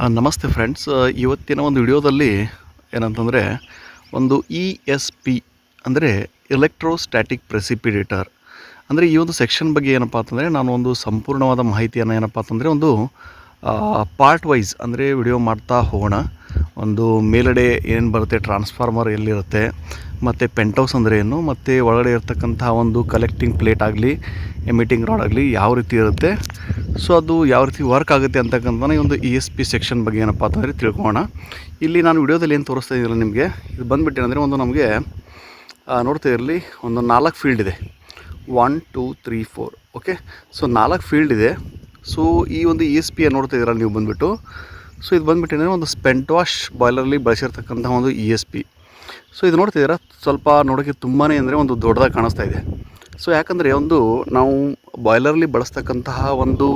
ನಮಸ್ತೆ ಫ್ರೆಂಡ್ಸ್. ಇವತ್ತಿನ ಒಂದು ವಿಡಿಯೋದಲ್ಲಿ ಏನಂತಂದರೆ ಒಂದು ಇ ಎಸ್ ಪಿ ಅಂದರೆ ಎಲೆಕ್ಟ್ರೋಸ್ಟ್ಯಾಟಿಕ್ ಪ್ರೆಸಿಪಿಟೇಟರ್ ಅಂದರೆ ಈ ಒಂದು ಸೆಕ್ಷನ್ ಬಗ್ಗೆ ಏನಪ್ಪ ಅಂತಂದರೆ ನಾನು ಒಂದು ಸಂಪೂರ್ಣವಾದ ಮಾಹಿತಿಯನ್ನು ಏನಪ್ಪ ಅಂತಂದರೆ ಒಂದು ಪಾರ್ಟ್ ವೈಸ್ ಅಂದರೆ ವಿಡಿಯೋ ಮಾಡ್ತಾ ಹೋಗೋಣ. ಒಂದು ಮೇಲ್ಗಡೆ ಏನು ಬರುತ್ತೆ, ಟ್ರಾನ್ಸ್ಫಾರ್ಮರ್ ಎಲ್ಲಿರುತ್ತೆ, ಮತ್ತು ಪೆಂಟೌಸ್ ಅಂದರೆ ಏನು, ಮತ್ತು ಒಳಗಡೆ ಇರತಕ್ಕಂಥ ಒಂದು ಕಲೆಕ್ಟಿಂಗ್ ಪ್ಲೇಟ್ ಆಗಲಿ ಎಮಿಟಿಂಗ್ ರಾಡ್ ಆಗಲಿ ಯಾವ ರೀತಿ ಇರುತ್ತೆ, ಸೊ ಅದು ಯಾವ ರೀತಿ ವರ್ಕ್ ಆಗುತ್ತೆ ಅಂತಕ್ಕಂಥ ಈ ಒಂದು ಇ ಎಸ್ ಪಿ ಸೆಕ್ಷನ್ ಬಗ್ಗೆ ಏನಪ್ಪ ಅಂತಂದರೆ ತಿಳ್ಕೊಳ್ಳೋಣ. ಇಲ್ಲಿ ನಾನು ವಿಡಿಯೋದಲ್ಲಿ ಏನು ತೋರಿಸ್ತಾ ಇದ್ದೀರ ನಿಮಗೆ, ಇದು ಬಂದುಬಿಟ್ಟು ಏನಂದರೆ ಒಂದು ನಮಗೆ ನೋಡ್ತಾ ಇರಲಿ ಒಂದು 4 ಫೀಲ್ಡ್ ಇದೆ. 1 2 3 4 ಓಕೆ. ಸೊ 4 ಫೀಲ್ಡ್ ಇದೆ. ಸೊ ಈ ಒಂದು ಇ ಎಸ್ ಪಿ ನೋಡ್ತಾ ಇದ್ದೀರ ನೀವು ಬಂದುಬಿಟ್ಟು, ಸೊ ಇದು ಬಂದುಬಿಟ್ಟು ಏನಂದರೆ ಒಂದು ಸ್ಪೆಂಟ್ ವಾಶ್ ಬಾಯ್ಲರ್ಲಿ ಬಳಸಿರ್ತಕ್ಕಂಥ ಒಂದು ಇ ಎಸ್ ಪಿ. ಸೊ ಇದು ನೋಡ್ತಿದ್ದೀರಾ, ಸ್ವಲ್ಪ ನೋಡೋಕ್ಕೆ ತುಂಬಾ ಅಂದರೆ ಒಂದು ದೊಡ್ಡದಾಗಿ ಕಾಣಿಸ್ತಾ ಇದೆ. ಸೊ ಯಾಕಂದರೆ ಒಂದು ನಾವು ಬಾಯ್ಲರ್ಲಿ ಬಳಸ್ತಕ್ಕಂತಹ ಒಂದು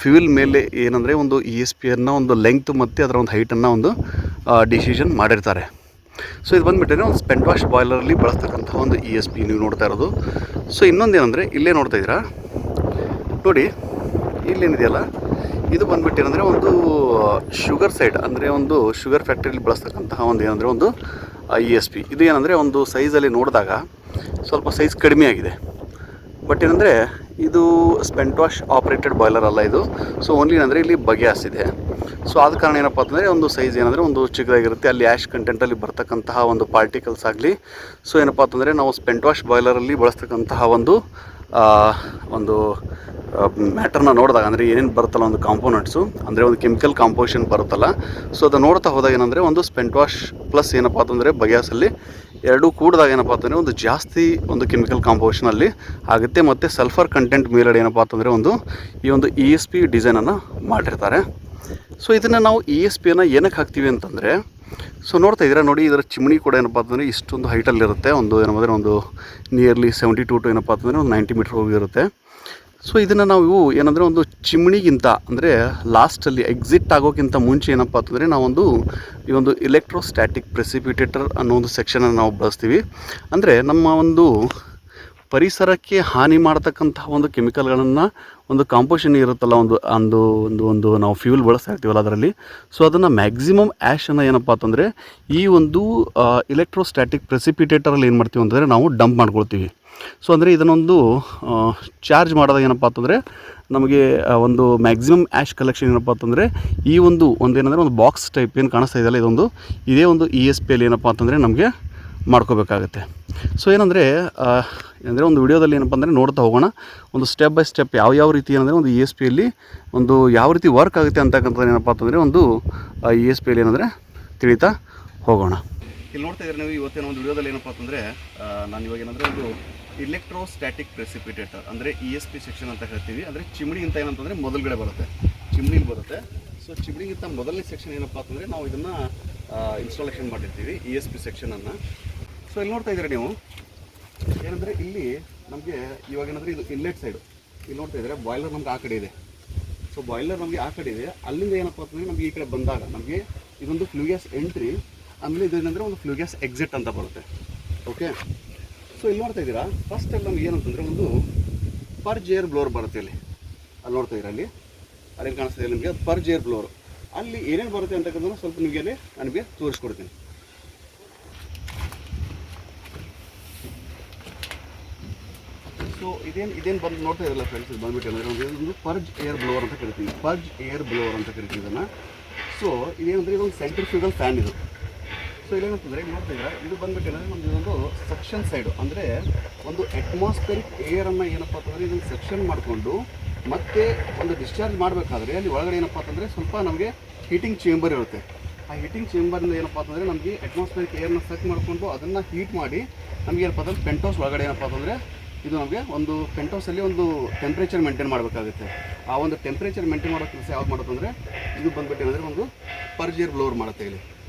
ಫ್ಯೂಲ್ ಮೇಲೆ ಏನಂದರೆ ಒಂದು ಇ ಎಸ್ ಪಿಯನ್ನು ಒಂದು ಲೆಂಗ್ತ್ ಮತ್ತು ಅದರ ಒಂದು ಹೈಟನ್ನು ಒಂದು ಡಿಸಿಷನ್ ಮಾಡಿರ್ತಾರೆ. ಸೊ ಇದು ಬಂದುಬಿಟ್ಟರೆ ಒಂದು ಸ್ಪೆಂಟ್ ವಾಶ್ ಬಾಯ್ಲರ್ಲಿ ಬಳಸ್ತಕ್ಕಂಥ ಒಂದು ಇ ಎಸ್ ಪಿ ನೀವು ನೋಡ್ತಾ ಇರೋದು. ಸೊ ಇನ್ನೊಂದೇನೆಂದರೆ ಇಲ್ಲೇ ನೋಡ್ತಾ ಇದ್ದೀರಾ ನೋಡಿ, ಇಲ್ಲೇನಿದೆಯಲ್ಲ ಇದು ಬಂದುಬಿಟ್ಟು ಏನಂದರೆ ಒಂದು ಶುಗರ್ ಸೈಡ್ ಅಂದರೆ ಒಂದು ಶುಗರ್ ಫ್ಯಾಕ್ಟ್ರಿಯಲ್ಲಿ ಬಳಸ್ತಕ್ಕಂತಹ ಒಂದು ಏನಂದರೆ ಒಂದು ಇ ಎಸ್ ಪಿ. ಇದು ಏನಂದರೆ ಒಂದು ಸೈಜಲ್ಲಿ ನೋಡಿದಾಗ ಸ್ವಲ್ಪ ಸೈಜ್ ಕಡಿಮೆ ಆಗಿದೆ. ಬಟ್ ಏನಂದರೆ ಇದು ಸ್ಪೆಂಟ್ ವಾಶ್ ಆಪ್ರೇಟೆಡ್ ಬಾಯ್ಲರ್ ಅಲ್ಲ ಇದು. ಸೊ ಓನ್ಲಿ ಏನಂದರೆ ಇಲ್ಲಿ ಬಗ್ಯಾಸ್ ಇದೆ. ಸೊ ಆದ ಕಾರಣ ಏನಪ್ಪ ಅಂತಂದರೆ ಒಂದು ಸೈಜ್ ಏನಂದರೆ ಒಂದು ಚಿಕ್ಕದಾಗಿರುತ್ತೆ. ಅಲ್ಲಿ ಆ್ಯಶ್ ಕಂಟೆಂಟಲ್ಲಿ ಬರ್ತಕ್ಕಂತಹ ಒಂದು ಪಾರ್ಟಿಕಲ್ಸ್ ಆಗಲಿ, ಸೊ ಏನಪ್ಪ ಅಂತಂದರೆ ನಾವು ಸ್ಪೆಂಟ್ ವಾಶ್ ಬಾಯ್ಲರಲ್ಲಿ ಬಳಸ್ತಕ್ಕಂತಹ ಒಂದು ಮ್ಯಾಟರ್ನ ನೋಡಿದಾಗ ಅಂದರೆ ಏನೇನು ಬರುತ್ತಲ್ಲ ಒಂದು ಕಾಂಪೋನೆಂಟ್ಸು ಅಂದರೆ ಒಂದು ಕೆಮಿಕಲ್ ಕಾಂಪೋಸಿಷನ್ ಬರುತ್ತಲ್ಲ, ಸೊ ಅದು ನೋಡ್ತಾ ಹೋದಾಗ ಏನಂದರೆ ಒಂದು ಸ್ಪೆಂಟ್ ವಾಶ್ ಪ್ಲಸ್ ಏನಪ್ಪ ಅಂತಂದರೆ ಬಗ್ಯಾಸಲ್ಲಿ ಎರಡೂ ಕೂಡಿದಾಗ ಏನಪ್ಪ ಅಂತಂದರೆ ಒಂದು ಜಾಸ್ತಿ ಒಂದು ಕೆಮಿಕಲ್ ಕಾಂಪೋಸಿಷನಲ್ಲಿ ಆಗುತ್ತೆ. ಮತ್ತು ಸಲ್ಫರ್ ಕಂಟೆಂಟ್ ಮೇಲ್ಗಡೆ ಏನಪ್ಪ ಅಂತಂದರೆ ಈ ಒಂದು ಇ ಎಸ್ ಪಿ ಡಿಸೈನನ್ನು ಮಾಡಿರ್ತಾರೆ. ಸೊ ಇದನ್ನು ನಾವು ಇ ಎಸ್ ಪಿಯನ್ನು ಏನಕ್ಕೆ ಹಾಕ್ತೀವಿ ಅಂತಂದರೆ, ಸೊ ನೋಡ್ತಾ ಇದ್ದೀರಾ ನೋಡಿ, ಇದರ ಚಿಮಣಿ ಕೂಡ ಏನಪ್ಪ ಅಂತಂದರೆ ಇಷ್ಟೊಂದು ಹೈಟಲ್ಲಿರುತ್ತೆ. ಒಂದು ಏನಂದರೆ ಒಂದು ನಿಯರ್ಲಿ 72 to ಏನಪ್ಪ ಅಂತಂದರೆ ಒಂದು 90 ಮೀಟ್ರ್ ಹೋಗಿರುತ್ತೆ. ಸೊ ಇದನ್ನು ನಾವು ಏನಂದರೆ ಒಂದು ಚಿಮಣಿಗಿಂತ ಅಂದರೆ ಲಾಸ್ಟಲ್ಲಿ ಎಕ್ಸಿಟ್ ಆಗೋಕ್ಕಿಂತ ಮುಂಚೆ ಏನಪ್ಪ ಅಂತಂದರೆ ನಾವೊಂದು ಈ ಒಂದು ಎಲೆಕ್ಟ್ರೋಸ್ಟ್ಯಾಟಿಕ್ ಪ್ರೆಸಿಪಿಟೇಟರ್ ಅನ್ನೋ ಒಂದು ಸೆಕ್ಷನನ್ನು ನಾವು ಬಳಸ್ತೀವಿ. ಅಂದರೆ ನಮ್ಮ ಒಂದು ಪರಿಸರಕ್ಕೆ ಹಾನಿ ಮಾಡತಕ್ಕಂತಹ ಒಂದು ಕೆಮಿಕಲ್ಗಳನ್ನು ಒಂದು ಕಾಂಪೋಸಿಷನ್ ಇರುತ್ತಲ್ಲ ಒಂದು ಒಂದು ಒಂದು ಒಂದು ನಾವು ಫ್ಯೂಲ್ ಬಳಸ್ತಾ ಇರ್ತೀವಲ್ಲ ಅದರಲ್ಲಿ, ಸೊ ಅದನ್ನು ಮ್ಯಾಕ್ಸಿಮಮ್ ಆ್ಯಶನ್ನು ಏನಪ್ಪ ಅಂತಂದರೆ ಈ ಒಂದು ಎಲೆಕ್ಟ್ರೋಸ್ಟ್ಯಾಟಿಕ್ ಪ್ರೆಸಿಪಿಟೇಟರಲ್ಲಿ ಏನು ಮಾಡ್ತೀವಿ ಅಂತಂದರೆ ನಾವು ಡಂಪ್ ಮಾಡ್ಕೊಳ್ತೀವಿ. ಸೊ ಅಂದರೆ ಇದನ್ನೊಂದು ಚಾರ್ಜ್ ಮಾಡಿದಾಗ ಏನಪ್ಪ ಅಂತಂದರೆ ನಮಗೆ ಒಂದು ಮ್ಯಾಕ್ಸಿಮಮ್ ಆ್ಯಶ್ ಕಲೆಕ್ಷನ್ ಏನಪ್ಪ ಅಂತಂದರೆ ಈ ಒಂದು ಏನಂದರೆ ಒಂದು ಬಾಕ್ಸ್ ಟೈಪ್ ಏನು ಕಾಣಿಸ್ತಾ ಇದೆಯಲ್ಲ, ಇದೇ ಒಂದು ಇ ಎಸ್ ಪಿಯಲ್ಲಿ ಏನಪ್ಪ ಅಂತಂದರೆ ನಮಗೆ ಮಾಡ್ಕೋಬೇಕಾಗತ್ತೆ. ಸೊ ಏನಂದರೆ ಒಂದು ವಿಡಿಯೋದಲ್ಲಿ ಏನಪ್ಪ ಅಂದರೆ ನೋಡ್ತಾ ಹೋಗೋಣ, ಒಂದು ಸ್ಟೆಪ್ ಬೈ ಸ್ಟೆಪ್ ಯಾವ ರೀತಿ ಏನಂದರೆ ಒಂದು ಇ ಎಸ್ ಪಿಯಲ್ಲಿ ಒಂದು ಯಾವ ರೀತಿ ವರ್ಕ್ ಆಗುತ್ತೆ ಅಂತಕ್ಕಂಥದ್ದು ಏನಪ್ಪ ಅಂತಂದರೆ ಒಂದು ಇ ಎಸ್ ಪಿಯಲ್ಲಿ ಏನಂದರೆ ತಿಳಿತಾ ಹೋಗೋಣ. ಇಲ್ಲಿ ನೋಡ್ತಾ ಇದ್ದಾರೆ ನೀವು, ಇವತ್ತಿನ ಒಂದು ವಿಡಿಯೋದಲ್ಲಿ ಏನಪ್ಪ ಅಂತಂದರೆ ನಾನು ಇವಾಗ ಏನಂದರೆ ಒಂದು ಎಲೆಕ್ಟ್ರೋಸ್ಟ್ಯಾಟಿಕ್ ಪ್ರೆಸಿಪಿಟೇಟರ್ ಅಂದರೆ ಇ ಎಸ್ ಪಿ ಸೆಕ್ಷನ್ ಅಂತ ಹೇಳ್ತೀವಿ. ಅಂದರೆ ಚಿಮಣಿಗಿಂತ ಏನಂತಂದರೆ ಮೊದಲುಗಡೆ ಬರುತ್ತೆ, ಚಿಮಣಿಲಿ ಬರುತ್ತೆ. ಸೊ ಚಿಮಣಿಗಿಂತ ಮೊದಲನೇ ಸೆಕ್ಷನ್ ಏನಪ್ಪ ಅಂತಂದರೆ ನಾವು ಇದನ್ನು ಇನ್ಸ್ಟಾಲೇಷನ್ ಮಾಡಿರ್ತೀವಿ ಇ ಎಸ್ ಪಿ ಸೆಕ್ಷನನ್ನು. ಸೊ ಇಲ್ಲಿ ನೋಡ್ತಾ ಇದ್ದೀರಾ ನೀವು, ಏನಂದರೆ ಇಲ್ಲಿ ನಮಗೆ ಇವಾಗ ಏನಂದರೆ ಇದು ಇನ್ಲೆಟ್ ಸೈಡು, ಇಲ್ಲಿ ನೋಡ್ತಾ ಇದ್ದಾರೆ ಬಾಯ್ಲರ್ ನಮ್ಗೆ ಆ ಕಡೆ ಇದೆ. ಸೊ ಬಾಯ್ಲರ್ ನಮಗೆ ಆ ಕಡೆ ಇದೆ, ಅಲ್ಲಿಂದ ಏನಪ್ಪ ಅಂತಂದರೆ ನಮಗೆ ಈ ಕಡೆ ಬಂದಾಗ ನಮಗೆ ಇದೊಂದು ಫ್ಲೂ ಗ್ಯಾಸ್ ಎಂಟ್ರಿ, ಆಮೇಲೆ ಇದೇನೆಂದರೆ ಒಂದು ಫ್ಲೂ ಗ್ಯಾಸ್ ಎಕ್ಸಿಟ್ ಅಂತ ಬರುತ್ತೆ. ಓಕೆ. ಸೊ ಇಲ್ಲಿ ನೋಡ್ತಾ ಇದ್ದೀರಾ, ಫಸ್ಟಲ್ಲಿ ನಮ್ಗೆ ಏನಂತಂದರೆ ಒಂದು ಪರ್ಜ್ ಏರ್ ಬ್ಲೋರ್ ಬರುತ್ತೆ. ಅಲ್ಲಿ ನೋಡ್ತಾ ಇದ್ದೀರಾ, ಅಲ್ಲೇನು ಕಾಣಿಸ್ತಾ ಇದೆ ನಿಮಗೆ ಪರ್ಜ್ ಏರ್ ಬ್ಲೋರ್. ಅಲ್ಲಿ ಏನೇನು ಬರುತ್ತೆ ಅಂತಕ್ಕಂಥದ್ದು ಸ್ವಲ್ಪ ನಿಮಗೆ ನನಗೆ ತೋರಿಸ್ಕೊಡ್ತೀನಿ. ಸೊ ಇದೇನು ಬಂದು ನೋಡ್ತಾ ಇರಲ್ಲ ಫ್ರೆಂಡ್ಸ್, ಇದು ಬಂದುಬಿಟ್ಟು ಅಂದರೆ ಒಂದು ಪರ್ಜ್ ಏರ್ ಬ್ಲೋವರ್ ಅಂತ ಕರಿತೀವಿ, ಪರ್ಜ್ ಏರ್ ಬ್ಲೋವರ್ ಅಂತ ಕರಿತೀವಿ ಇದನ್ನು. ಸೊ ಇದೇನಂದರೆ ಇದೊಂದು ಸೆಂಟ್ರಿಫ್ಯೂಗಲ್ ಫ್ಯಾನ್ ಇದು. ಸೊ ಇಲ್ಲೇನಂತಂದರೆ ನೋಡ್ತಾ ಇದ್ದೀರಾ, ಇದು ಬಂದುಬಿಟ್ಟು ಏನಂದರೆ ನಮಗೆ ಇದೊಂದು ಸೆಕ್ಷನ್ ಸೈಡು, ಅಂದರೆ ಒಂದು ಅಟ್ಮಾಸ್ಫಿಯರಿಕ್ ಏರನ್ನು ಏನಪ್ಪ ಅಂತಂದರೆ ಇದನ್ನು ಸೆಕ್ಷನ್ ಮಾಡಿಕೊಂಡು ಮತ್ತೆ ಒಂದು ಡಿಸ್ಚಾರ್ಜ್ ಮಾಡಬೇಕಾದ್ರೆ ಅಲ್ಲಿ ಒಳಗಡೆ ಏನಪ್ಪ ಅಂತಂದರೆ ಸ್ವಲ್ಪ ನಮಗೆ ಹೀಟಿಂಗ್ ಚೇಂಬರ್ ಇರುತ್ತೆ. ಆ ಹೀಟಿಂಗ್ ಚೇಂಬರ್ನಿಂದ ಏನಪ್ಪ ಅಂತಂದರೆ ನಮಗೆ ಅಟ್ಮಾಸ್ಫಿಯರಿಕ್ ಏರ್ನ ಸೆಕ್ ಮಾಡಿಕೊಂಡು ಅದನ್ನು ಹೀಟ್ ಮಾಡಿ ನಮಗೆ ಏನಪ್ಪ ಅಂತಂದರೆ ಪೆಂಟೌಸ್ ಒಳಗಡೆ ಏನಪ್ಪ ಅಂತಂದರೆ ಇದು ನಮಗೆ ಒಂದು ಪೆಂಟೌಸಲ್ಲಿ ಒಂದು ಟೆಂಪ್ರೇಚರ್ ಮೇಂಟೈನ್ ಮಾಡಬೇಕಾಗುತ್ತೆ. ಆ ಒಂದು ಟೆಂಪ್ರೇಚರ್ ಮೇಂಟೈನ್ ಮಾಡೋ ಕೆಲಸ ಯಾವ್ದು ಮಾಡುತ್ತೆ ಅಂದರೆ ಇದು ಬಂದುಬಿಟ್ಟು ಏನಂದರೆ ಒಂದು ಪರ್ಜ್ ಏರ್ ಬ್ಲೋವರ್ ಮಾಡುತ್ತೆ ಇಲ್ಲಿ.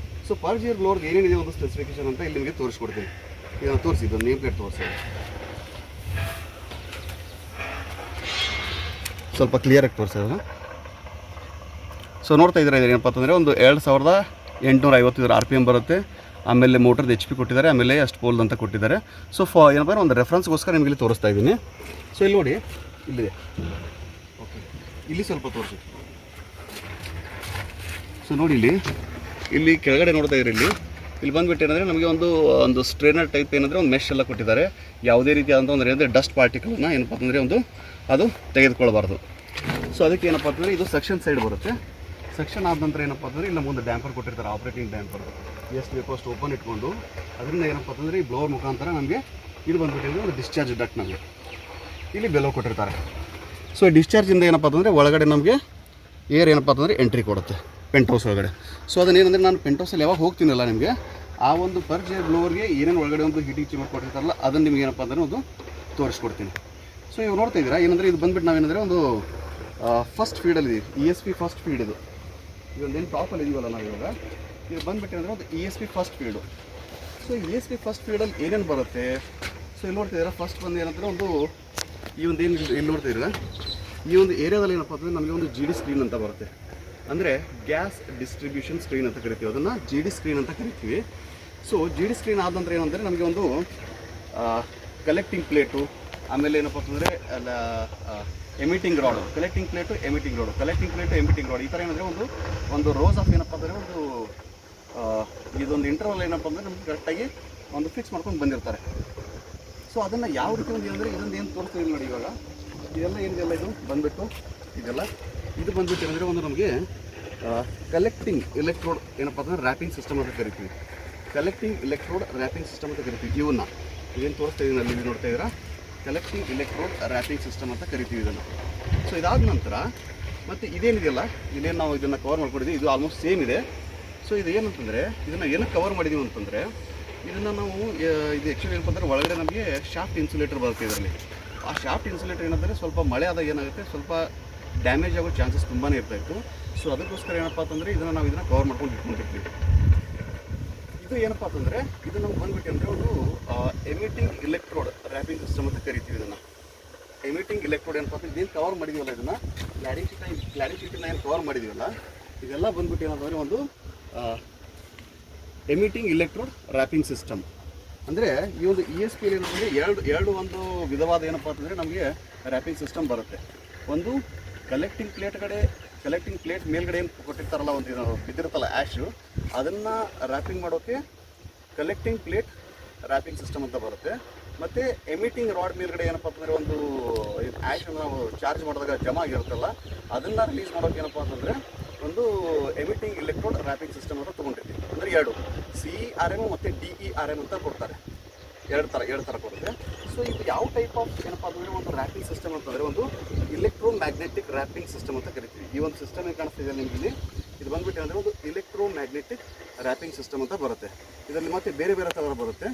ಸೊ ಪರ್ಜ್ ಏರ್ ಬ್ಲೋರ್ಗೆ ಏನೇನಿದೆ ಒಂದು ಸ್ಪೆಸಿಫಿಕೇಶನ್ ಅಂತ ಇಲ್ಲಿ ನಿಮಗೆ ತೋರಿಸ್ಕೊಡ್ತೀನಿ. ಇದನ್ನು ತೋರಿಸಿದ್ದು ನೇಮ್ ಪ್ಲೇಟ್ ತೋರಿಸಿ, ಸ್ವಲ್ಪ ಕ್ಲಿಯರಾಗಿ ತೋರಿಸೋದು. ಸೊ ನೋಡ್ತಾ ಇದ್ದಾರೆ, ಏನಪ್ಪ ಅಂತಂದರೆ ಒಂದು 2850 RPM ಬರುತ್ತೆ. ಆಮೇಲೆ ಮೋಟರ್ದು HP ಕೊಟ್ಟಿದ್ದಾರೆ, ಆಮೇಲೆ ಅಷ್ಟು ಪೋಲ್ ಅಂತ ಕೊಟ್ಟಿದ್ದಾರೆ. ಸೊ ಏನಪ್ಪ ಒಂದು ರೆಫರೆನ್ಸ್ಗೋಸ್ಕರ ನಿಮಗೆ ಇಲ್ಲಿ ತೋರಿಸ್ತಾ ಇದ್ದೀನಿ. ಸೊ ಇಲ್ಲಿ ನೋಡಿ, ಇಲ್ಲಿದೆ. ಓಕೆ, ಇಲ್ಲಿ ಸ್ವಲ್ಪ ತೋರಿಸಿ. ಸೊ ನೋಡಿ ಇಲ್ಲಿ ಕೆಳಗಡೆ ನೋಡ್ತಾ ಇದ್ರಿ ಇಲ್ಲಿ ಬಂದುಬಿಟ್ಟು ಏನಂದರೆ ನಮಗೆ ಒಂದು ಸ್ಟ್ರೇನರ್ ಟೈಪ್ ಏನಂದರೆ ಒಂದು ಮೆಶ್ ಎಲ್ಲ ಕೊಟ್ಟಿದ್ದಾರೆ. ಯಾವುದೇ ರೀತಿಯಾದಂಥ ಒಂದು ಏನಂದರೆ ಡಸ್ಟ್ ಪಾರ್ಟಿಕಲ್ನ ಏನಪ್ಪ ಅಂತಂದರೆ ಅದು ತೆಗೆದುಕೊಳ್ಬಾರ್ದು. ಸೊ ಅದಕ್ಕೆ ಏನಪ್ಪ ಅಂತಂದರೆ ಇದು ಸೆಕ್ಷನ್ ಸೈಡ್ ಬರುತ್ತೆ. ಸೆಕ್ಷನ್ ಆದ ನಂತರ ಏನಪ್ಪ ಅಂತಂದರೆ ಇಲ್ಲಿ ಒಂದು ಡ್ಯಾಂಪರ್ ಕೊಟ್ಟಿರ್ತಾರೆ, ಆಪ್ರೇಟಿಂಗ್ ಡ್ಯಾಂಪರ್. ಎಷ್ಟು ಬೇಕೋ ಅಷ್ಟು ಓಪನ್ ಇಟ್ಕೊಂಡು ಅದರಿಂದ ಏನಪ್ಪ ಅಂತಂದರೆ ಈ ಬ್ಲೋವರ್ ಮುಖಾಂತರ ನಮಗೆ ಇದು ಬಂದುಬಿಟ್ಟಿದ್ರೆ ಒಂದು ಡಿಸ್ಚಾರ್ಜ್ ಡಕ್ಟ್ ನಮಗೆ ಇಲ್ಲಿ ಬೆಲೋ ಕೊಟ್ಟಿರ್ತಾರೆ. ಸೊ ಈ ಡಿಸ್ಚಾರ್ಜಿಂದ ಏನಪ್ಪ ಅಂತಂದರೆ ಒಳಗಡೆ ನಮಗೆ ಏರ್ ಏನಪ್ಪ ಅಂತಂದರೆ ಎಂಟ್ರಿ ಕೊಡುತ್ತೆ ಪೆಂಟ್ ಹೌಸ್ ಒಳಗಡೆ. ಸೊ ಅದನ್ನೇನಂದರೆ ನಾನು ಪೆಂಟ್ ಹೌಸಲ್ಲಿ ಯಾವಾಗ ಹೋಗ್ತೀನಲ್ಲ ನಿಮಗೆ ಆ ಒಂದು ಪರ್ ಜೆ ಬ್ಲೋವರ್ಗೆ ಏನೇನು ಒಳಗಡೆ ಒಂದು ಹೀಟಿಂಗ್ ಚೇಂಬರ್ ಕೊಟ್ಟಿರ್ತಾರಲ್ಲ ಅದನ್ನು ನಿಮ್ಗೆ ಏನಪ್ಪ ಅಂದರೆ ಒಂದು ತೋರಿಸ್ಕೊಡ್ತೀನಿ. ಸೊ ಇವಾಗ ನೋಡ್ತಾ ಇದ್ದೀರಾ ಏನಂದರೆ ಇದು ಬಂದುಬಿಟ್ಟು ನಾವೇನಂದರೆ ಒಂದು ಫಸ್ಟ್ ಫೀಡಲ್ಲಿ ESP ಫಸ್ಟ್ ಫೀಡ್ ಇದು ಇದೊಂದೇನು ಟಾಪಲ್ಲಿ ಇದೀವಲ್ಲ ನಾವು ಇವಾಗ ಇದು ಬಂದುಬಿಟ್ಟು ಅಂದರೆ ಒಂದು ESP first feed. So ESP first ಫೀಡಲ್ಲಿ ಏನೇನು ಬರುತ್ತೆ? ಸೊ ಇಲ್ಲಿ ನೋಡ್ತಿದ್ದೀರಾ ಫಸ್ಟ್ ಬಂದು ಏನಂದರೆ ಒಂದು ಈ ಒಂದು ಏನು ಇಲ್ಲಿ ನೋಡ್ತಿದ್ದೀರಾ ಈ ಒಂದು ಏರಿಯಾದಲ್ಲಿ ಏನಪ್ಪ ಅಂತಂದರೆ ನಮಗೆ ಒಂದು GD ಸ್ಕ್ರೀನ್ ಅಂತ ಬರುತ್ತೆ. ಅಂದರೆ ಗ್ಯಾಸ್ ಡಿಸ್ಟ್ರಿಬ್ಯೂಷನ್ ಸ್ಕ್ರೀನ್ ಅಂತ ಕರಿತೀವಿ, ಅದನ್ನು GD ಸ್ಕ್ರೀನ್ ಅಂತ ಕರಿತೀವಿ. ಸೊ GD ಸ್ಕ್ರೀನ್ ಆದ ನಂತರ ಏನಂದರೆ ನಮಗೆ ಒಂದು ಕಲೆಕ್ಟಿಂಗ್ ಪ್ಲೇಟು, ಆಮೇಲೆ ಏನಪ್ಪ ಅಂತಂದರೆ emitting rod, collecting plate emitting rod ಈ ಥರ ಏನಂದರೆ ಒಂದು ರೋಸ್ ಆಫ್ ಏನಪ್ಪ ಅಂದರೆ ಇದೊಂದು ಇಂಟರ್ವಲ್ ಏನಪ್ಪ ಅಂದರೆ ನಮ್ಗೆ ಕರೆಕ್ಟಾಗಿ ಒಂದು ಫಿಕ್ಸ್ ಮಾಡ್ಕೊಂಡು ಬಂದಿರ್ತಾರೆ. ಸೊ ಅದನ್ನು ಯಾವ ರೀತಿ ಒಂದು ಏನಂದರೆ ಇದೊಂದು ಏನು ತೋರಿಸ್ತೀವಿ ನೋಡಿ ಇವಾಗ ಇದೆಲ್ಲ ಏನಿದೆಲ್ಲ ಇದು ಬಂದುಬಿಟ್ಟು ಇದು ಬಂದುಬಿಟ್ಟು ಏನಂದರೆ ಒಂದು ನಮಗೆ ಕಲೆಕ್ಟಿಂಗ್ ಎಲೆಕ್ಟ್ರೋಡ್ ಏನಪ್ಪ ಅಂದರೆ ರ್ಯಾಪಿಂಗ್ ಸಿಸ್ಟಮ್ ಅಂತ ಕರಿತೀವಿ. ಕಲೆಕ್ಟಿಂಗ್ ಎಲೆಕ್ಟ್ರೋಡ್ ರ್ಯಾಪಿಂಗ್ ಸಿಸ್ಟಮ್ ಅಂತ ಕರಿತೀವಿ. ಇದೇನು ತೋರಿಸ್ತಾ ಇದೀನಿ ಅಲ್ಲಿ ನೋಡ್ತಾ ಇದ್ದೀರಾ ಕಲೆಕ್ಟಿಂಗ್ ಎಲೆಕ್ಟ್ರೋಡ್ ರ್ಯಾಪಿಂಗ್ ಸಿಸ್ಟಮ್ ಅಂತ ಕರಿತೀವಿ ಇದನ್ನು. ಸೊ ಇದಾದ ನಂತರ ಮತ್ತು ಇದೇನಿದೆಯಲ್ಲ ಇಲ್ಲೇನು ನಾವು ಇದನ್ನು ಕವರ್ ಮಾಡ್ಕೊಂಡಿದ್ದೀವಿ ಇದು ಆಲ್ಮೋಸ್ಟ್ ಸೇಮ್ ಇದೆ. ಸೊ ಇದು ಏನಂತಂದರೆ ಇದನ್ನು ಏನಕ್ಕೆ ಕವರ್ ಮಾಡಿದ್ದೀವಿ ಅಂತಂದರೆ ಇದನ್ನು ನಾವು ಇದು ಆ್ಯಕ್ಚುಲಿ ಏನಪ್ಪ ಅಂದರೆ ಒಳಗಡೆ ನಮಗೆ ಶಾಫ್ಟ್ ಇನ್ಸುಲೇಟರ್ ಬರುತ್ತೆ ಇದರಲ್ಲಿ. ಆ ಶಾಫ್ಟ್ ಇನ್ಸುಲೇಟರ್ ಏನಂದರೆ ಸ್ವಲ್ಪ ಮಳೆ ಆದಾಗ ಏನಾಗುತ್ತೆ ಸ್ವಲ್ಪ ಡ್ಯಾಮೇಜ್ ಆಗೋ ಚಾನ್ಸಸ್ ತುಂಬಾ ಇರ್ತಾಯಿತ್ತು. ಸೊ ಅದಕ್ಕೋಸ್ಕರ ಏನಪ್ಪ ಅಂತಂದರೆ ನಾವು ಇದನ್ನು ಕವರ್ ಮಾಡ್ಕೊಂಡು ಇಟ್ಕೊಂಡಿರ್ತೀವಿ. ಇದು ಏನಪ್ಪ ಅಂತಂದರೆ ಇದು ನಮ್ಗೆ ಬಂದುಬಿಟ್ಟು ಅಂದರೆ ಒಂದು ಎಮಿಟಿಂಗ್ ಎಲೆಕ್ಟ್ರೋಡ್ ರ್ಯಾಪಿಂಗ್ ಸಿಸ್ಟಮ್ ಅಂತ ಕರಿತೀವಿ ಇದನ್ನು. ಎಮಿಟಿಂಗ್ ಎಲೆಕ್ಟ್ರೋಡ್ ಏನಪ್ಪ ಅಂದರೆ ಇದೇನು ಕವರ್ ಮಾಡಿದ್ದೀವಲ್ಲ ಇದನ್ನು ಕ್ಲಾಡಿಂಗ್ ಶೀಟನ್ನು ಏನು ಕವರ್ ಮಾಡಿದ್ದೀವಲ್ಲ ಇದೆಲ್ಲ ಬಂದುಬಿಟ್ಟು ಏನಂತಂದರೆ ಒಂದು ಎಮಿಟಿಂಗ್ ಎಲೆಕ್ಟ್ರೋಡ್ ರ್ಯಾಪಿಂಗ್ ಸಿಸ್ಟಮ್. ಅಂದರೆ ಈ ಒಂದು ESP ಏನಂತಂದರೆ ಎರಡು ಒಂದು ವಿಧವಾದ ಏನಪ್ಪ ಅಂತಂದರೆ ನಮಗೆ ರ್ಯಾಪಿಂಗ್ ಸಿಸ್ಟಮ್ ಬರುತ್ತೆ. ಒಂದು ಕಲೆಕ್ಟಿಂಗ್ ಪ್ಲೇಟ್ ಮೇಲ್ಗಡೆ ಏನು ಕೊಟ್ಟಿರ್ತಾರಲ್ಲ ಒಂದು ಬಿದ್ದಿರುತ್ತಲ್ಲ ಆ್ಯಶು ಅದನ್ನು ರ್ಯಾಪಿಂಗ್ ಮಾಡೋಕ್ಕೆ ಕಲೆಕ್ಟಿಂಗ್ ಪ್ಲೇಟ್ ರ್ಯಾಪಿಂಗ್ ಸಿಸ್ಟಮ್ ಅಂತ ಬರುತ್ತೆ. ಮತ್ತು ಎಮಿಟಿಂಗ್ ರಾಡ್ ಮೇಲ್ಗಡೆ ಏನಪ್ಪ ಅಂತಂದರೆ ಒಂದು ಆ್ಯಶನ್ನು ನಾವು ಚಾರ್ಜ್ ಮಾಡಿದಾಗ ಜಮಾ ಆಗಿರುತ್ತಲ್ಲ ಅದನ್ನು ರಿಲೀಸ್ ಮಾಡೋಕ್ಕೆ ಏನಪ್ಪ ಅಂತಂದರೆ ಒಂದು ಎಮಿಟಿಂಗ್ ಎಲೆಕ್ಟ್ರೋಡ್ ರ್ಯಾಪಿಂಗ್ ಸಿಸ್ಟಮ್ ಅಂತ ತೊಗೊಂಡಿರ್ತೀವಿ. ಅಂದರೆ ಎರಡು CERM ಮತ್ತು DERM ಅಂತ ಕೊಡ್ತಾರೆ, ಎರಡು ಥರ ಕೊಡುತ್ತೆ. ಸೊ ಇದು ಯಾವ ಟೈಪ್ ಆಫ್ ಏನಪ್ಪ ಅಂತಂದರೆ ಒಂದು ರ್ಯಾಪಿಂಗ್ ಸಿಸ್ಟಮ್ ಅಂತಂದರೆ ಒಂದು ಎಲೆಕ್ಟ್ರೋಮ್ಯಾಗ್ನೆಟಿಕ್ ರ್ಯಾಪಿಂಗ್ ಸಿಸ್ಟಮ್ ಅಂತ ಕರಿತೀವಿ. ಈ ಒಂದು ಸಿಸ್ಟಮ್ ಏನು ಕಾಣಿಸ್ತಿದೆ ನಿಮಗೆ ಇಲ್ಲಿ ಇದು ಬಂದುಬಿಟ್ಟು ಅಂದರೆ ಒಂದು ಎಲೆಕ್ಟ್ರೋಮ್ಯಾಗ್ನೆಟಿಕ್ ರ್ಯಾಪಿಂಗ್ ಸಿಸ್ಟಮ್ ಅಂತ ಬರುತ್ತೆ. ಇದರಲ್ಲಿ ಮತ್ತೆ ಬೇರೆ ಥರ ಬರುತ್ತೆ,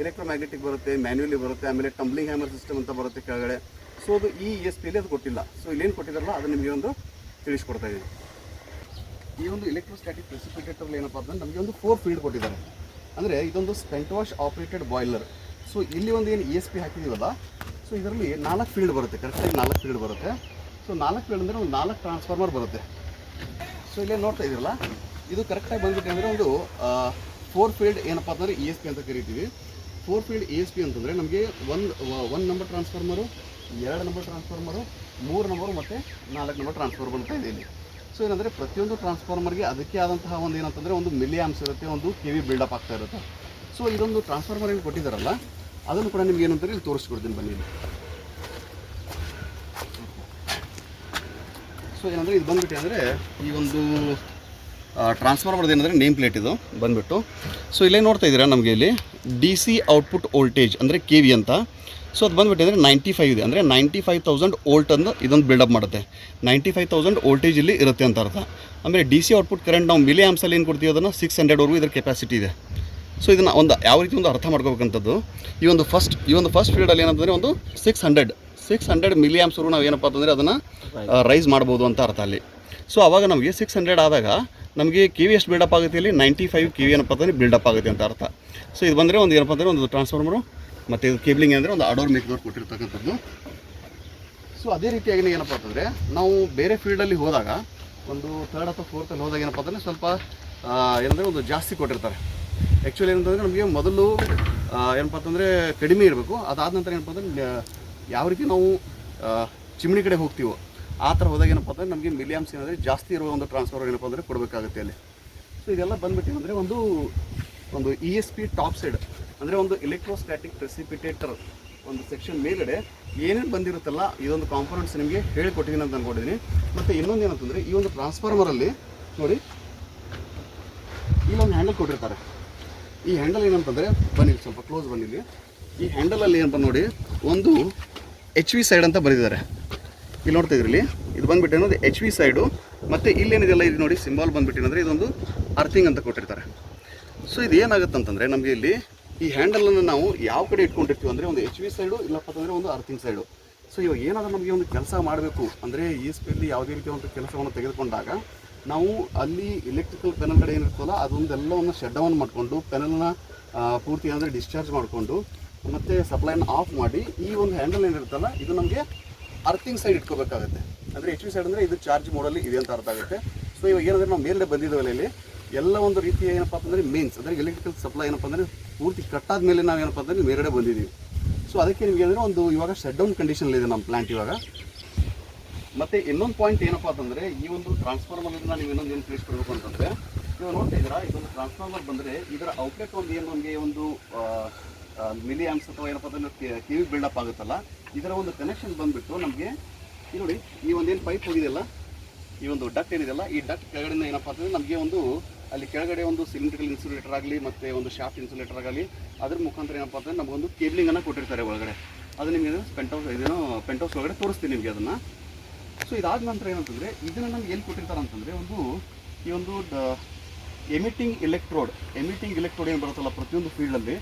ಎಲೆಕ್ಟ್ರೋಮ್ಯಾಗ್ನೆಟಿಕ್ ಬರುತ್ತೆ, ಮ್ಯಾನ್ಯುಯಲಿ ಬರುತ್ತೆ, ಆಮೇಲೆ ಟಂಬ್ಲಿಂಗ್ ಹ್ಯಾಮರ್ ಸಿಸ್ಟಮ್ ಅಂತ ಬರುತ್ತೆ ಕೆಳಗಡೆ. ಸೊ ಅದು ಈ ESPಯಲ್ಲಿ ಅದು ಕೊಟ್ಟಿಲ್ಲ. ಸೊ ಇಲ್ಲೇನು ಕೊಟ್ಟಿದ್ದಾರಲ್ಲ ಅದು ನಿಮಗೆ ಒಂದು ತಿಳಿಸ್ಕೊಡ್ತಾ ಇದ್ದೀವಿ. ಈ ಒಂದು ಎಲೆಕ್ಟ್ರೋಸ್ಟ್ಯಾಟಿಕ್ ಪ್ರೆಸಿಪಿಟೇಟರ್ಲಿ ಏನಪ್ಪ ಅಂತಂದ್ರೆ ನಮಗೆ ಒಂದು 4 ಫೀಲ್ಡ್ ಕೊಟ್ಟಿದ್ದಾರೆ. ಅಂದರೆ ಇದೊಂದು spent wash operated boiler. So ಇಲ್ಲಿ ಒಂದು ಏನು ESP ಹಾಕಿದ್ದೀವಲ್ಲ ಸೊ ಇದರಲ್ಲಿ 4 ಫೀಲ್ಡ್ ಬರುತ್ತೆ, ಕರೆಕ್ಟಾಗಿ 4 ಫೀಲ್ಡ್ ಬರುತ್ತೆ. ಸೊ 4 ಫೀಲ್ಡ್ ಅಂದರೆ ಒಂದು 4 ಟ್ರಾನ್ಸ್ಫಾರ್ಮರ್ ಬರುತ್ತೆ. ಸೊ ಇಲ್ಲೇ ನೋಡ್ತಾ ಇದ್ದೀರಲ್ಲ ಇದು ಕರೆಕ್ಟಾಗಿ ಬಂದ್ಬಿಟ್ಟು ಅಂದರೆ ಒಂದು 4 ಫೀಲ್ಡ್ ಏನಪ್ಪ ಅಂತಂದರೆ ESP ಅಂತ ಕರಿತೀವಿ. 4 ಫೀಲ್ಡ್ ESP ಅಂತಂದರೆ ನಮಗೆ ಒಂದು number transformer, 2 number transformer, 3 number ಮತ್ತು 4 ನಂಬರ್ ಟ್ರಾನ್ಸ್ಫಾರ್ಮರ್ ಅಂತ ಇದೆ ಇಲ್ಲಿ. ಸೊ ಏನಂದರೆ ಪ್ರತಿಯೊಂದು ಟ್ರಾನ್ಸ್ಫಾರ್ಮರ್ಗೆ ಅದಕ್ಕೆ ಆದಂತಹ ಒಂದು ಏನಂತಂದರೆ ಒಂದು ಮಿಲಿ ಆಮ್ಸ್ ಇರುತ್ತೆ, ಒಂದು KV ಬಿಲ್ಡಪ್ ಆಗ್ತಾ ಇರುತ್ತೆ. ಸೊ ಇದೊಂದು ಟ್ರಾನ್ಸ್ಫಾರ್ಮರ್ ಏನು ಕೊಟ್ಟಿದ್ದಾರಲ್ಲ ಅದನ್ನು ಕೂಡ ನಿಮ್ಗೆ ಏನಂತಾರೆ ಇಲ್ಲಿ ತೋರಿಸ್ಕೊಡ್ತೀನಿ ಬನ್ನಿ. ಸೊ ಏನಂದರೆ ಇದು ಬಂದುಬಿಟ್ಟು ಅಂದರೆ ಈ ಒಂದು ಟ್ರಾನ್ಸ್ಫಾರ್ಮರ್ದು ಏನಂದರೆ ನೇಮ್ ಪ್ಲೇಟ್ ಇದು ಬಂದುಬಿಟ್ಟು. ಸೊ ಇಲ್ಲೇ ನೋಡ್ತಾ ಇದ್ದೀರಾ ನಮಗೆ ಇಲ್ಲಿ DC ಔಟ್ಪುಟ್ ವೋಲ್ಟೇಜ್ ಅಂದರೆ KV ಅಂತ. ಸೊ ಅದು ಬಂದುಬಿಟ್ಟು ಅಂದರೆ 95 ಇದೆ, ಅಂದರೆ 95,000 ವೋಲ್ಟ್ ಅಂದು ಇದೊಂದು ಬಿಲ್ಡಪ್ ಮಾಡುತ್ತೆ. 95,000 ವೋಲ್ಟೇಜ್ ಇಲ್ಲಿ ಇರುತ್ತೆ ಅಂತ ಅರ್ಥ. ಆಮೇಲೆ DC ಔಟ್ಪುಟ್ ಕರೆಂಟ್ ನಾವು ಮಿಲಿ ಆಮ್ಸಲ್ಲಿ ಏನು ಕೊಡ್ತೀವಿ ಅದನ್ನು 600ವರೆಗೂ ಇದರ ಕೆಪಾಸಿಟಿ ಇದೆ. ಸೊ ಇದನ್ನು ಒಂದು ಯಾವ ರೀತಿ ಒಂದು ಅರ್ಥ ಮಾಡ್ಕೋಬೇಕಂಥದ್ದು ಈ ಒಂದು ಫಸ್ಟ್ ಫೀಲ್ಡಲ್ಲಿ ಏನಂತಂದರೆ ಒಂದು 600 ಮಿಲಿ ಆಮ್ಸ್ವರೆಗೂ ನಾವು ಏನಪ್ಪ ಅಂತಂದರೆ ಅದನ್ನು ರೈಸ್ ಮಾಡ್ಬೋದು ಅಂತ ಅರ್ಥ ಅಲ್ಲಿ. ಸೊ ಆವಾಗ ನಮಗೆ 600 ಆದಾಗ ನಮಗೆ KV ಎಷ್ಟು ಬಿಲ್ಡಪ್ ಆಗುತ್ತೆ ಇಲ್ಲಿ 95 KV ಏನಪ್ಪ ಅಂತಂದರೆ ಬಿಲ್ಡಪ್ ಆಗುತ್ತೆ ಅಂತ ಅರ್ಥ. ಸೊ ಇದು ಬಂದರೆ ಒಂದು ಏನಪ್ಪ ಅಂದರೆ ಒಂದು ಟ್ರಾನ್ಸ್ಫಾರ್ಮರು ಮತ್ತು ಇದು ಕೇಬ್ಲಿಂಗ್ ಅಂದರೆ ಒಂದು ಅಡೋರ್ ಮೇಕ್ದವ್ರು ಕೊಟ್ಟಿರ್ತಕ್ಕಂಥದ್ದು. ಸೊ ಅದೇ ರೀತಿಯಾಗಿ ಏನಪ್ಪ ಅಂತಂದರೆ ನಾವು ಬೇರೆ ಫೀಲ್ಡಲ್ಲಿ ಹೋದಾಗ ಒಂದು 3rd ಅಥವಾ 4th ಹೋದಾಗ ಏನಪ್ಪ ಅಂತಂದರೆ ಸ್ವಲ್ಪ ಏನಂದರೆ ಒಂದು ಜಾಸ್ತಿ ಕೊಟ್ಟಿರ್ತಾರೆ. ಆ್ಯಕ್ಚುಲಿ ಏನಂತಂದರೆ ನಮಗೆ ಮೊದಲು ಏನಪ್ಪ ಅಂತಂದರೆ ಕಡಿಮೆ ಇರಬೇಕು, ಅದಾದ ನಂತರ ಏನಪ್ಪ ಅಂದರೆ ಯಾವ ರೀತಿ ನಾವು ಚಿಮಣಿ ಕಡೆ ಹೋಗ್ತೀವೋ ಆ ಥರ ಹೋದಾಗ ಏನಪ್ಪ ಅಂದರೆ ನಮಗೆ ಮಿಲಿಯಮ್ಸ್ ಏನಂದರೆ ಜಾಸ್ತಿ ಇರುವ ಒಂದು ಟ್ರಾನ್ಸ್ಫಾರ್ಮರ್ ಏನಪ್ಪ ಅಂದರೆ ಕೊಡಬೇಕಾಗುತ್ತೆ ಅಲ್ಲಿ. ಸೊ ಇದೆಲ್ಲ ಬಂದ್ಬಿಟ್ಟು ಅಂದರೆ ಒಂದು ESP ಟಾಪ್ ಸೈಡ್ ಅಂದರೆ ಒಂದು ಎಲೆಕ್ಟ್ರೋಸ್ಟ್ಯಾಟಿಕ್ ಪ್ರೆಸಿಪಿಟೇಟರ್ ಒಂದು ಸೆಕ್ಷನ್ ಮೇಲ್ಗಡೆ ಏನೇನು ಬಂದಿರುತ್ತಲ್ಲ ಇದೊಂದು ಕಾಂಪೋನೆಂಟ್ಸ್ ನಿಮಗೆ ಹೇಳಿಕೊಟ್ಟಿದ್ದೀನಿ ಅಂತ ಅಂದ್ಕೊಂಡಿದ್ದೀನಿ. ಮತ್ತು ಇನ್ನೊಂದು ಏನಂತಂದರೆ ಈ ಒಂದು ಟ್ರಾನ್ಸ್ಫಾರ್ಮರಲ್ಲಿ ನೋಡಿ ಇಲ್ಲೊಂದು ಹ್ಯಾಂಡಲ್ ಕೊಟ್ಟಿರ್ತಾರೆ. ಈ ಹ್ಯಾಂಡಲ್ ಏನಂತಂದರೆ ಬನ್ನಿ ಸ್ವಲ್ಪ ಕ್ಲೋಸ್ ಬಂದಿಲ್ಲಿ. ಈ ಹ್ಯಾಂಡಲಲ್ಲಿ ಏನಪ್ಪ ನೋಡಿ ಒಂದು HV ಸೈಡ್ ಅಂತ ಬರೆದಿದ್ದಾರೆ. ಇಲ್ಲಿ ನೋಡ್ತಾ ಇದ್ರಲ್ಲಿ ಇದು ಬಂದ್ಬಿಟ್ಟು ಏನಂದರೆ HV ಸೈಡು ಮತ್ತು ಇಲ್ಲೇನಿದೆಲ್ಲ ಇದು ನೋಡಿ ಸಿಂಬಾಲ್ ಬಂದ್ಬಿಟ್ಟು ಏನಂದರೆ ಇದೊಂದು ಅರ್ಥಿಂಗ್ ಅಂತ ಕೊಟ್ಟಿರ್ತಾರೆ. ಸೊ ಇದು ಏನಾಗುತ್ತೆ ಅಂತಂದರೆ ನಮಗೆ ಇಲ್ಲಿ ಈ ಹ್ಯಾಂಡಲನ್ನು ನಾವು ಯಾವ ಕಡೆ ಇಟ್ಕೊಂಡಿರ್ತೀವಿ ಅಂದರೆ ಒಂದು HV ಸೈಡು ಇಲ್ಲಪ್ಪ ಅಂತಂದರೆ ಒಂದು ಅರ್ಥಿಂಗ್ ಸೈಡು. ಸೊ ಇವಾಗ ಏನಾದರೂ ನಮಗೆ ಒಂದು ಕೆಲಸ ಮಾಡಬೇಕು ಅಂದರೆ ESPಯಲ್ಲಿ ಯಾವುದೇ ರೀತಿಯ ಒಂದು ಕೆಲಸವನ್ನು ತೆಗೆದುಕೊಂಡಾಗ ನಾವು ಅಲ್ಲಿ ಎಲೆಕ್ಟ್ರಿಕಲ್ ಪೆನಲ್ ಕಡೆ ಏನಿರ್ತಲ್ಲ ಅದೊಂದೆಲ್ಲವನ್ನು ಶಟ್ ಡೌನ್ ಮಾಡಿಕೊಂಡು ಪೆನಲ್ನ ಪೂರ್ತಿ ಅಂದರೆ ಡಿಸ್ಚಾರ್ಜ್ ಮಾಡಿಕೊಂಡು ಮತ್ತು ಸಪ್ಲೈನ ಆಫ್ ಮಾಡಿ ಈ ಒಂದು ಹ್ಯಾಂಡಲ್ ಏನಿರುತ್ತಲ್ಲ ಇದು ನಮಗೆ ಅರ್ಥಿಂಗ್ ಸೈಡ್ ಇಟ್ಕೋಬೇಕಾಗುತ್ತೆ. ಅಂದರೆ HV ಸೈಡ್ ಅಂದರೆ ಇದು ಚಾರ್ಜ್ ಮೋಡಲ್ಲಿ ಇದೆ ಅಂತ ಅರ್ಥ ಆಗುತ್ತೆ. ಸೊ ಇವಾಗ ಏನಂದರೆ ನಾವು ಮೇಲ್ಗಡೆ ಬಂದಿದ್ದೇವೆ ಇಲ್ಲಿ ಎಲ್ಲ ಒಂದು ರೀತಿಯ ಏನಪ್ಪ ಅಂತಂದರೆ ಮೇನ್ಸ್ ಅಂದರೆ ಎಲೆಕ್ಟ್ರಿಕಲ್ ಸಪ್ಲೈ ಏನಪ್ಪ ಅಂದರೆ ಪೂರ್ತಿ ಕಟ್ಟಾದ ಮೇಲೆ ನಾವು ಏನಪ್ಪ ಅಂದರೆ ಮೇಲ್ಗಡೆ ಬಂದಿದ್ದೀವಿ. ಸೊ ಅದಕ್ಕೆ ನಿಮಗೆ ಅಂದರೆ ಒಂದು ಇವಾಗ ಶಟ್ ಡೌನ್ ಕಂಡೀಷನಲ್ಲಿದೆ ನಮ್ಮ ಪ್ಲಾಂಟ್ ಇವಾಗ. ಮತ್ತು ಇನ್ನೊಂದು ಪಾಯಿಂಟ್ ಏನಪ್ಪ ಅಂತಂದರೆ ಈ ಒಂದು ಟ್ರಾನ್ಸ್ಫಾರ್ಮರ್ನ ನೀವು ಇನ್ನೊಂದು ಏನು ತಿಳಿಸ್ಕೊಡ್ಬೇಕು ಅಂತಂದರೆ ನೀವು ನೋಡ್ತಾ ಇದ್ದೀರಾ ಇದೊಂದು ಟ್ರಾನ್ಸ್ಫಾರ್ಮರ್ ಬಂದರೆ ಇದರ ಔಟ್ಲೆಟ್ ಒಂದು ಏನು ನಮಗೆ ಒಂದು ಮಿಲಿ ಆಮ್ಸ್ ಅಥವಾ ಏನಪ್ಪ ಅಂತಂದರೆ KV ಬಿಲ್ಡಪ್ ಆಗುತ್ತಲ್ಲ ಇದರ ಒಂದು ಕನೆಕ್ಷನ್ ಬಂದುಬಿಟ್ಟು ನಮಗೆ ಈ ನೋಡಿ ಈ ಒಂದೇನು ಪೈಪ್ ಹೋಗಿದೆಯಲ್ಲ ಈ ಒಂದು ಡಕ್ಟ್ ಏನಿದೆಯಲ್ಲ ಈ ಡಕ್ಟ್ ಕೆಳಗಡೆಯಿಂದ ಏನಪ್ಪ ಅಂತಂದರೆ ನಮಗೆ ಒಂದು ಅಲ್ಲಿ ಕೆಳಗಡೆ ಒಂದು ಸಿಲಿಂಡ್ರಿಕಲ್ ಇನ್ಸುಲೇಟರ್ ಆಗಲಿ ಮತ್ತು ಒಂದು ಶಾಫ್ಟ್ ಇನ್ಸುಲೇಟರ್ ಆಗಲಿ ಅದ್ರ ಮುಖಾಂತರ ಏನಪ್ಪ ಅಂತಂದರೆ ನಮಗೊಂದು ಕೇಬ್ಲಿಂಗನ್ನು ಕೊಟ್ಟಿರ್ತಾರೆ ಒಳಗಡೆ. ಅದು ನಿಮಗೆ ಪೆಂಟೌಸ್ ಒಳಗಡೆ ತೋರಿಸ್ತೀನಿ ನಿಮಗೆ ಅದನ್ನು. ಸೊ ಇದಾದ ನಂತರ ಏನಂತಂದರೆ ಇದನ್ನು ನಮ್ಗೆ ಎಲ್ಲಿ ಕೊಟ್ಟಿರ್ತಾರೆ ಅಂತಂದರೆ ಈ ಒಂದು ಎಮಿಟಿಂಗ್ ಎಲೆಕ್ಟ್ರೋಡ್ ಏನು ಬರುತ್ತಲ್ಲ ಪ್ರತಿಯೊಂದು ಫೀಲ್ಡಲ್ಲಿ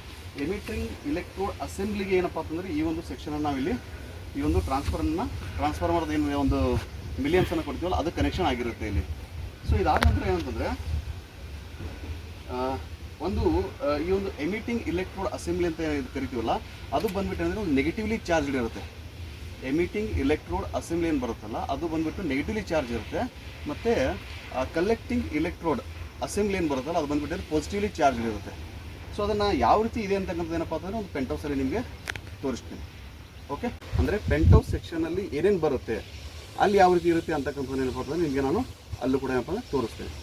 ಎಮಿಟಿಂಗ್ ಎಲೆಕ್ಟ್ರೋಡ್ ಅಸೆಂಬ್ಲಿಗೆ ಏನಪ್ಪ ಅಂತಂದರೆ ಈ ಒಂದು ಸೆಕ್ಷನನ್ನು ನಾವಿಲ್ಲಿ ಈ ಒಂದು ಟ್ರಾನ್ಸ್ಫಾರ್ಮರ್ದು ಏನು ಒಂದು ಮಿಲಿಯನ್ಸನ್ನು ಕೊಡ್ತೀವಲ್ಲ ಅದು ಕನೆಕ್ಷನ್ ಆಗಿರುತ್ತೆ ಇಲ್ಲಿ. ಸೊ ಇದಾದ ನಂತರ ಏನಂತಂದರೆ ಈ ಒಂದು ಎಮಿಟಿಂಗ್ ಎಲೆಕ್ಟ್ರೋಡ್ ಅಸೆಂಬ್ಲಿ ಅಂತ ಕರಿತೀವಲ್ಲ ಅದು ಬಂದ್ಬಿಟ್ಟು ಅಂದರೆ ಒಂದು ನೆಗೆಟಿವ್ಲಿ ಚಾರ್ಜ್ಡ್ ಇರುತ್ತೆ. ಎಮಿಟಿಂಗ್ ಎಲೆಕ್ಟ್ರೋಡ್ ಅಸೆಂಬ್ಲಿ ಏನು ಬರುತ್ತಲ್ಲ ಅದು ಬಂದುಬಿಟ್ಟು ನೆಗೆಟಿವ್ಲಿ ಚಾರ್ಜ್ ಇರುತ್ತೆ. ಮತ್ತು ಕಲೆಕ್ಟಿಂಗ್ ಎಲೆಕ್ಟ್ರೋಡ್ ಅಸೆಂಬ್ಲಿ ಏನು ಬರುತ್ತಲ್ಲ ಅದು ಬಂದುಬಿಟ್ಟು ಪಾಸಿಟಿವ್ಲಿ ಚಾರ್ಜ್ ಇರುತ್ತೆ. ಸೊ ಅದನ್ನು ಯಾವ ರೀತಿ ಇದೆ ಅಂತಕ್ಕಂಥದ್ದು ಏನಪ್ಪ ಅಂತಂದರೆ ಒಂದು ಪೆಂಟೌಸಲ್ಲಿ ನಿಮಗೆ ತೋರಿಸ್ತೀನಿ. ಓಕೆ, ಅಂದರೆ ಪೆಂಟೌಸ್ ಸೆಕ್ಷನಲ್ಲಿ ಏನೇನು ಬರುತ್ತೆ ಅಲ್ಲಿ ಯಾವ ರೀತಿ ಇರುತ್ತೆ ಅಂತಕ್ಕಂಥದ್ದು ಏನಪ್ಪ ಅಂತಂದರೆ ನಿಮಗೆ ನಾನು ಅಲ್ಲೂ ಕೂಡ ಏನಪ್ಪ ಅಂದರೆ ತೋರಿಸ್ತೇನೆ.